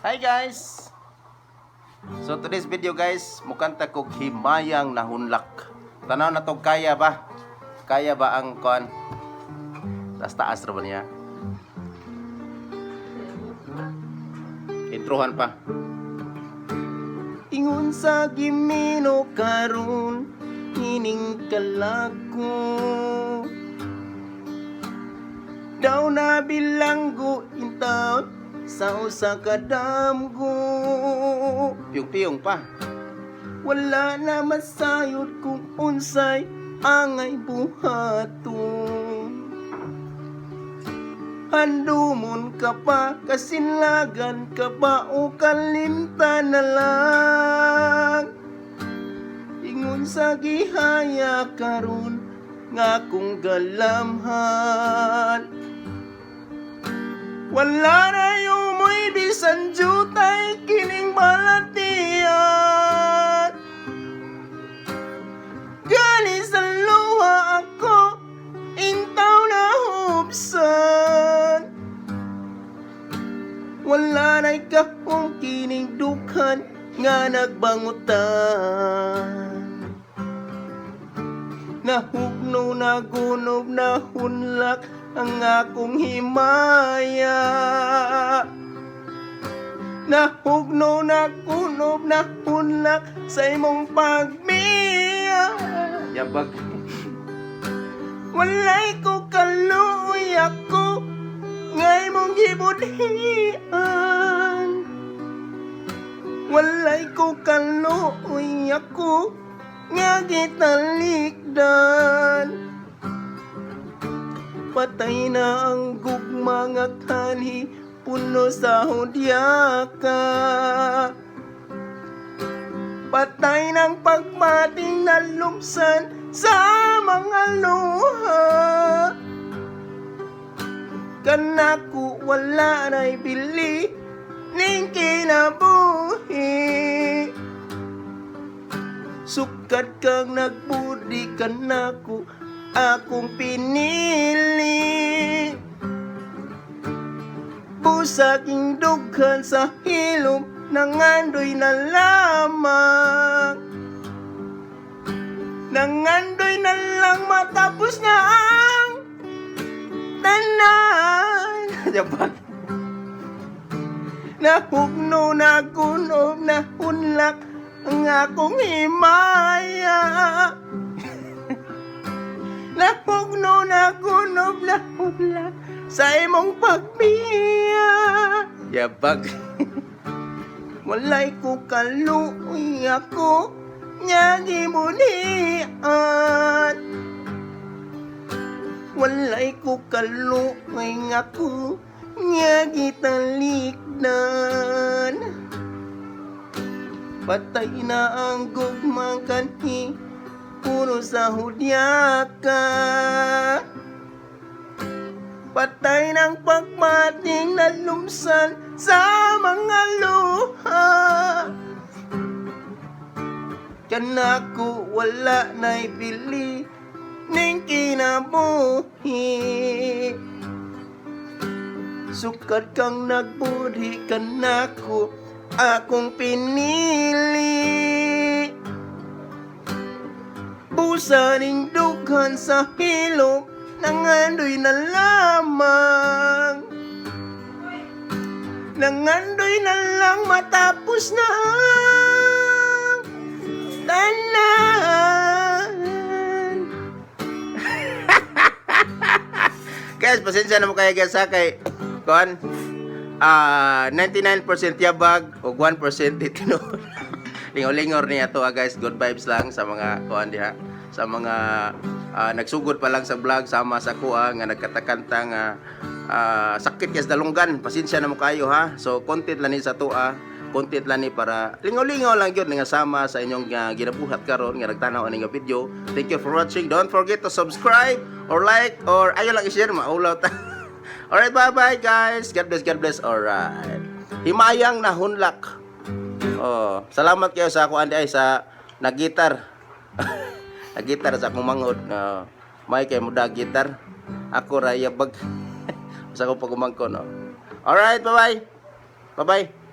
Hi guys! So today's video guys, mukanta kog himayang nahunlak. Tanaw na to, kaya ba? Kaya ba ang kon? Taas ra ba niya? Introhan pa. Ingon sa gimino karon hining kalako. Daw na bilanggo intaw sa usa ka damgo. Piyong-piyong pa. Wala na masayod kung unsay angay buhaton. Handumon ka pa, kasinlagan ka pa o kalimta na lang. Ingon sa gihaya karon nga kung galamhan. Wala na yung mo'y bisan jutay kining balatian. Gani sa luha ako, intaw na hubsan. Wala na'y kahong kining dukhan nga nagbangutan. Nahugno, nagunob, nahunlak ang akong himaya. Nahugno, nagunob, nahunlak sa imong pagmiya. Yabag. Walay ko kaluoy ako ngay mong gibudhian. Walay ko kaluoy ako nga gitalikdan. Patay na ang gugma nga kanhi puno sa hudya ka. Patay ng pagmating nalumsan sa mga luha. Kanako wala na'y bili ning kinabuhi. Sukat kang nagbudi kanako akong pinili. Busaking dughan sa hilom nangandoy na lamang. Nangandoy na lang matapos na ang tanan. Japan. Nahugno, nagunob, nahunlak ang akong himaya. Nahugno, nagunob, nahunlak sa imong pagmiya. Yabag. Walay ko kaluoy ako nga gimunian. Walay ko kaluoy ako nga gitalikdan. Patay na ang gugmang kanhi puro sa hudya ka. Patay ng pagmating nalumsan sa mga luha. Kanako wala na'y bili ning kinabuhi. Sukat kang nagbudhi kanako akong pinili. Busa ning dughan sa hilom nangandoy na lamang. Nangandoy na lang matapos na ang tanan. Guys, pasensya na mo kaya guys ha kay kon 99% yabag o 1% itino. Lingor-lingor niya to guys. Good vibes lang sa mga kuan diha, sa mga nagsugod pa lang sa vlog sama sa kuha nga nagkatakanta nga sakit kas dalunggan. Pasensya na mo kayo ha. So content lang ni sa tuwa, content lang ni para lingaw-lingaw lang gyud nga sama sa inyong ginabuhat karon nga nagtanaw ani nga video. Thank you for watching. Don't forget to subscribe or like or ayo lang i-share maulaw ta. Alright, bye-bye guys. God bless, God bless. Alright. Himayang nahunlak. Oh, salamat kayo sa ako ay sa nagitar. Nagitar sa akong mangod. May kay muda gitar. Ako ra yabag. Sa ko pagumangko no. Alright, bye-bye. Bye-bye.